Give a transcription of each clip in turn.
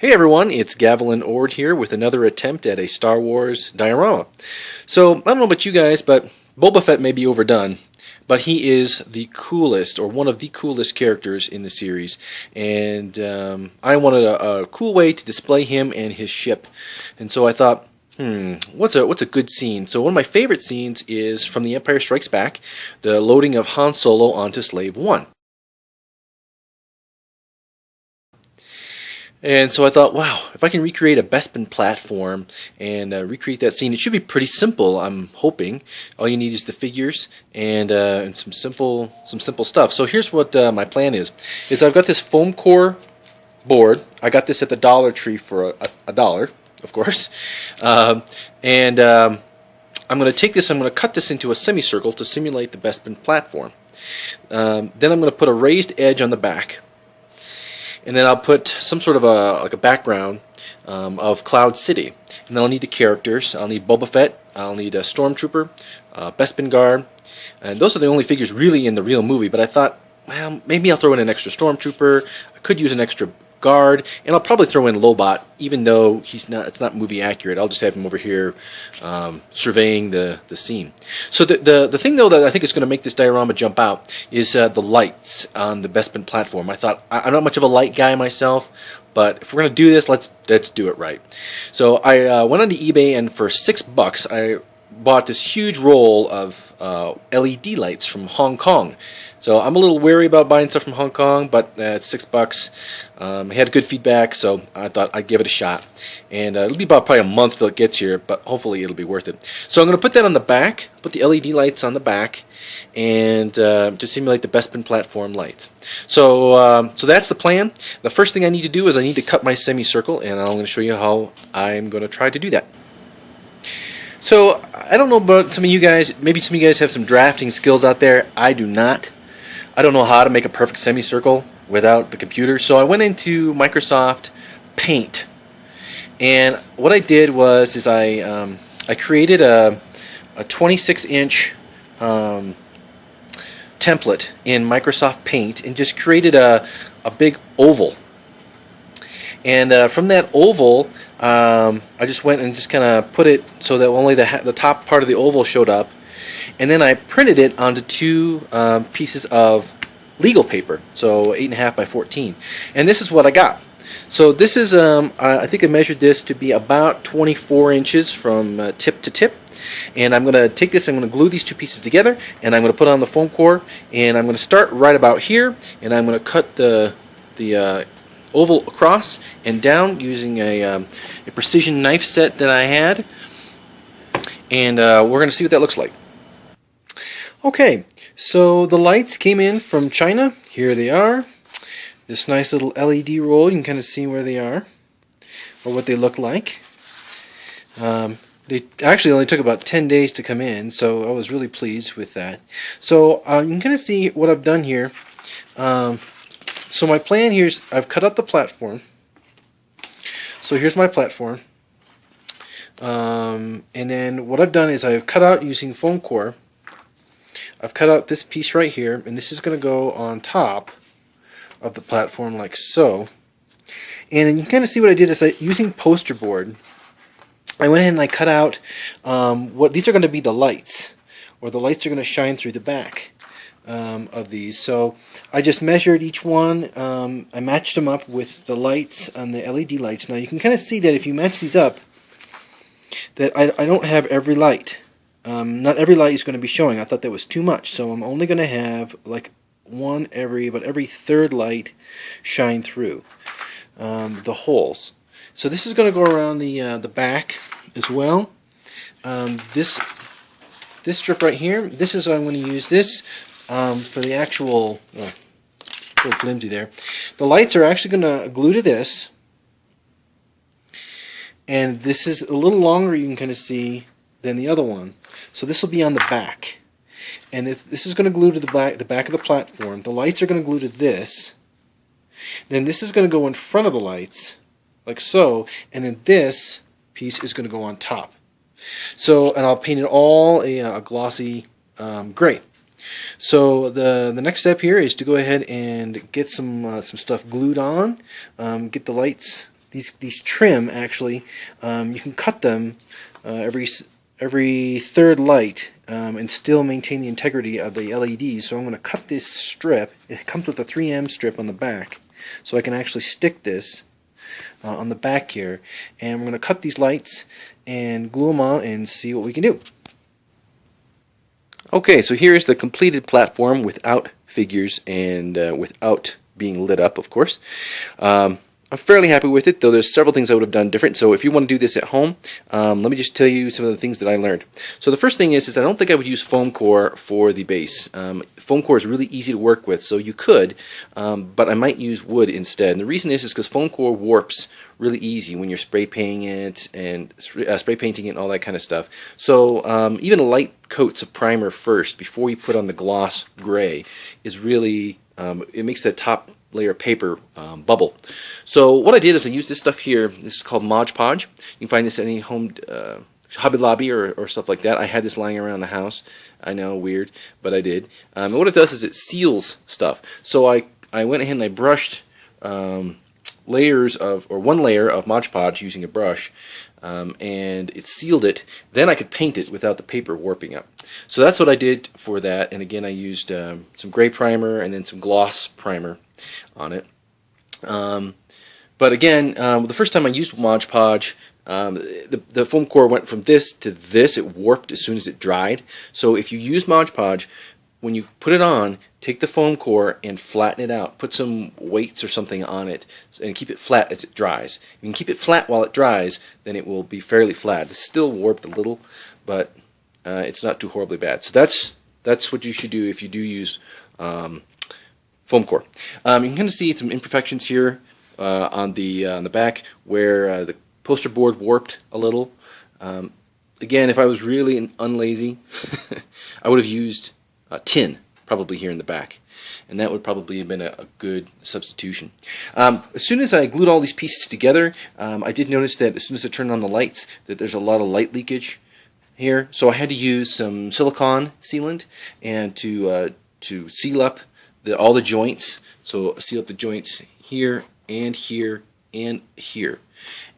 Hey everyone, it's Gavilan Ord here with another attempt at a Star Wars diorama. So, I don't know about you guys, but Boba Fett may be overdone, but he is the coolest, or one of the coolest characters in the series, and I wanted a cool way to display him and his ship, and so I thought, what's a good scene? So one of my favorite scenes is from The Empire Strikes Back, the loading of Han Solo onto Slave One. And so I thought, wow, if I can recreate a Bespin platform and recreate that scene, it should be pretty simple, I'm hoping. All you need is the figures and some simple stuff. So here's what my plan is I've got this foam core board. I got this at the Dollar Tree for a dollar, of course. I'm going to take this, I'm going to cut this into a semicircle to simulate the Bespin platform. Then I'm going to put a raised edge on the back. And then I'll put some sort of a background of Cloud City. And then I'll need the characters. I'll need Boba Fett. I'll need a Stormtrooper, Bespin Guard. And those are the only figures really in the real movie. But I thought, well, maybe I'll throw in an extra Stormtrooper. I could use an extra guard, and I'll probably throw in Lobot, even though it's not movie accurate. I'll just have him over here surveying the scene. So the thing though that I think is going to make this diorama jump out is the lights on the Bespin platform. I thought, I'm not much of a light guy myself, but if we're going to do this, let's do it right. So I went onto eBay, and for $6 I bought this huge roll of LED lights from Hong Kong. So I'm a little wary about buying stuff from Hong Kong, but it's $6. I had good feedback, so I thought I'd give it a shot. And it'll be about probably a month till it gets here, but hopefully it'll be worth it. So I'm going to put that on the back, put the LED lights on the back, and to simulate the Bespin platform lights. So that's the plan. The first thing I need to do is I need to cut my semicircle, and I'm going to show you how I'm going to try to do that. So I don't know about some of you guys. Maybe some of you guys have some drafting skills out there. I do not. I don't know how to make a perfect semicircle without the computer. So I went into Microsoft Paint, and what I did was I created a 26-inch template in Microsoft Paint and just created a big oval. And from that oval, I just went and just kind of put it so that only the top part of the oval showed up. And then I printed it onto two pieces of legal paper, so 8.5 by 14. And this is what I got. So this is, I think I measured this to be about 24 inches from tip to tip. And I'm going to take this, I'm going to glue these two pieces together, and I'm going to put on the foam core, and I'm going to start right about here, and I'm going to cut the oval across and down using a precision knife set that I had, and we're going to see what that looks like. Okay, so the lights came in from China. Here they are. This nice little LED roll. You can kind of see where they are, or what they look like. They actually only took about 10 days to come in, so I was really pleased with that. So you can kind of see what I've done here. So my plan here is I've cut out the platform. So here's my platform. And then what I've done is I've cut out using foam core. I've cut out this piece right here, and this is going to go on top of the platform like so. And you can kind of see what I did is using poster board, I went ahead and I cut out what these are going to be the lights, or the lights are going to shine through the back of these. So I just measured each one. I matched them up with the lights on the LED lights. Now you can kind of see that if you match these up, that I don't have every light. Not every light is going to be showing. I thought that was too much, so I'm only going to have like every third light shine through the holes. So this is going to go around the back as well. This strip right here, this is I'm going to use this for the actual. A little flimsy there. The lights are actually going to glue to this, and this is a little longer. You can kind of see than the other one. So this will be on the back, and this is going to glue to the back of the platform. The lights are going to glue to this. Then this is going to go in front of the lights, like so, and then this piece is going to go on top. So, and I'll paint it all a glossy gray. So the next step here is to go ahead and get some stuff glued on, get the lights these trim actually, you can cut them every third light and still maintain the integrity of the LEDs. So I'm going to cut this strip. It comes with a 3M strip on the back, so I can actually stick this on the back here, and we're going to cut these lights and glue them on and see what we can do. Okay, so here's the completed platform without figures and without being lit up, of course. I'm fairly happy with it, though there's several things I would have done different. So if you want to do this at home, let me just tell you some of the things that I learned. So the first thing is I don't think I would use foam core for the base. Foam core is really easy to work with, so you could, but I might use wood instead. And the reason is because foam core warps really easy when you're spray painting it and all that kind of stuff. So even light coats of primer first before you put on the gloss gray is really, it makes that top layer of paper bubble. So what I did is I used this stuff here. This is called Modge Podge. You can find this at any home Hobby Lobby or stuff like that. I had this lying around the house. I know, weird, but I did. And what it does is it seals stuff. So I went ahead and I brushed layers of, or one layer of Modge Podge using a brush, and it sealed it. Then I could paint it without the paper warping up. So that's what I did for that. And again, I used some gray primer and then some gloss primer on it. But again, the first time I used Modge Podge, the foam core went from this to this. It warped as soon as it dried. So if you use Modge Podge, when you put it on, take the foam core and flatten it out. Put some weights or something on it and keep it flat as it dries. If you can keep it flat while it dries, then it will be fairly flat. It's still warped a little, but it's not too horribly bad. So that's what you should do if you do use foam core. You can kind of see some imperfections here on the back where the poster board warped a little. Again, if I was really unlazy, I would have used tin probably here in the back, and that would probably have been a good substitution. As soon as I glued all these pieces together, I did notice that as soon as I turned on the lights that there's a lot of light leakage here, so I had to use some silicone sealant and to seal up all the joints. So seal up the joints here and here and here.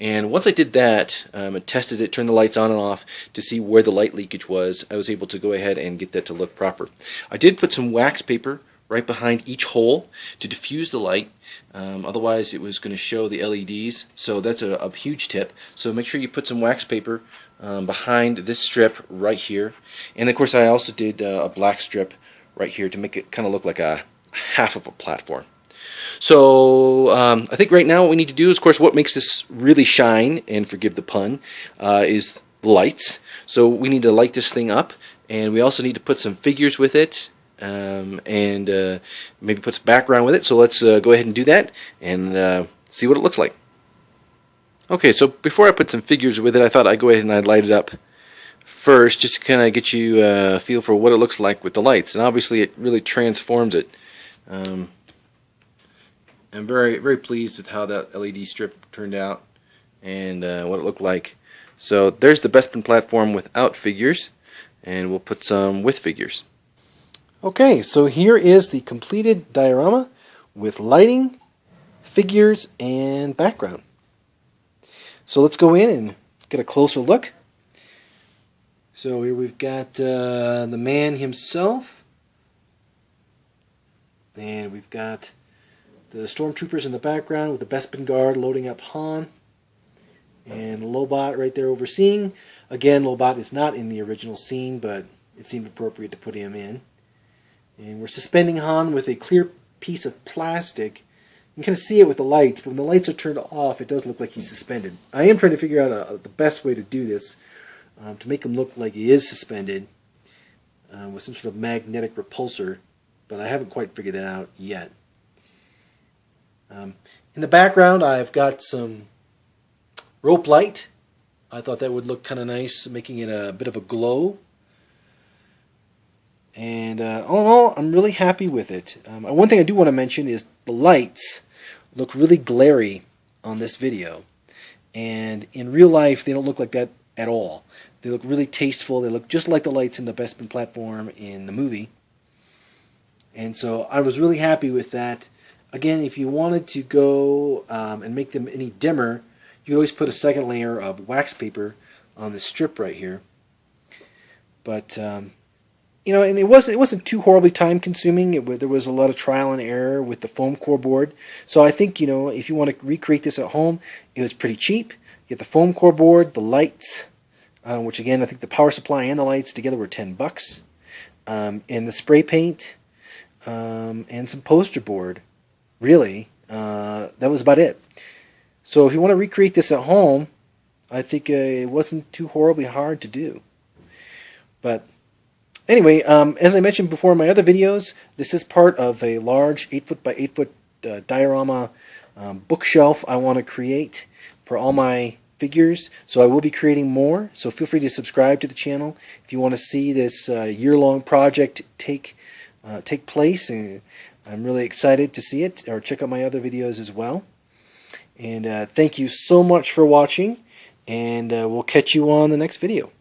And once I did that, I tested it, turned the lights on and off to see where the light leakage was. I was able to go ahead and get that to look proper. I did put some wax paper right behind each hole to diffuse the light. Otherwise it was going to show the LEDs, so that's a huge tip. So make sure you put some wax paper behind this strip right here. And of course I also did a black strip right here to make it kind of look like a half of a platform. So I think right now what we need to do is, of course, what makes this really shine, and forgive the pun, is the lights. So we need to light this thing up, and we also need to put some figures with it, and maybe put some background with it. So let's go ahead and do that and see what it looks like. Okay, so before I put some figures with it, I thought I'd go ahead and I'd light it up first, just to kind of get you a feel for what it looks like with the lights. And obviously it really transforms it. I'm very, very pleased with how that LED strip turned out and what it looked like. So there's the Bespin platform without figures, and we'll put some with figures. Okay, so here is the completed diorama with lighting, figures, and background. So let's go in and get a closer look. So here we've got the man himself, and we've got the stormtroopers in the background with the Bespin guard loading up Han, and Lobot right there overseeing. Again, Lobot is not in the original scene, but it seemed appropriate to put him in. And we're suspending Han with a clear piece of plastic. You can kind of see it with the lights, but when the lights are turned off, it does look like he's suspended. I am trying to figure out the best way to do this, to make him look like he is suspended with some sort of magnetic repulsor, but I haven't quite figured that out yet. In the background, I've got some rope light. I thought that would look kind of nice, making it a bit of a glow. And all in all, I'm really happy with it. One thing I do want to mention is the lights look really glary on this video. And in real life, they don't look like that at all. They look really tasteful. They look just like the lights in the Bespin platform in the movie. And so I was really happy with that. Again, if you wanted to go and make them any dimmer, you could always put a second layer of wax paper on this strip right here. But you know, and it wasn't too horribly time consuming. There was a lot of trial and error with the foam core board. So I think, you know, if you want to recreate this at home, it was pretty cheap. You get the foam core board, the lights, which again I think the power supply and the lights together were $10, and the spray paint, and some poster board. Really, that was about it. So if you want to recreate this at home, I think it wasn't too horribly hard to do. But anyway, as I mentioned before in my other videos, this is part of a large 8-foot by 8-foot diorama bookshelf I want to create for all my figures. So I will be creating more. So feel free to subscribe to the channel if you want to see this year-long project take place. And I'm really excited to see it, or check out my other videos as well. And thank you so much for watching, and we'll catch you on the next video.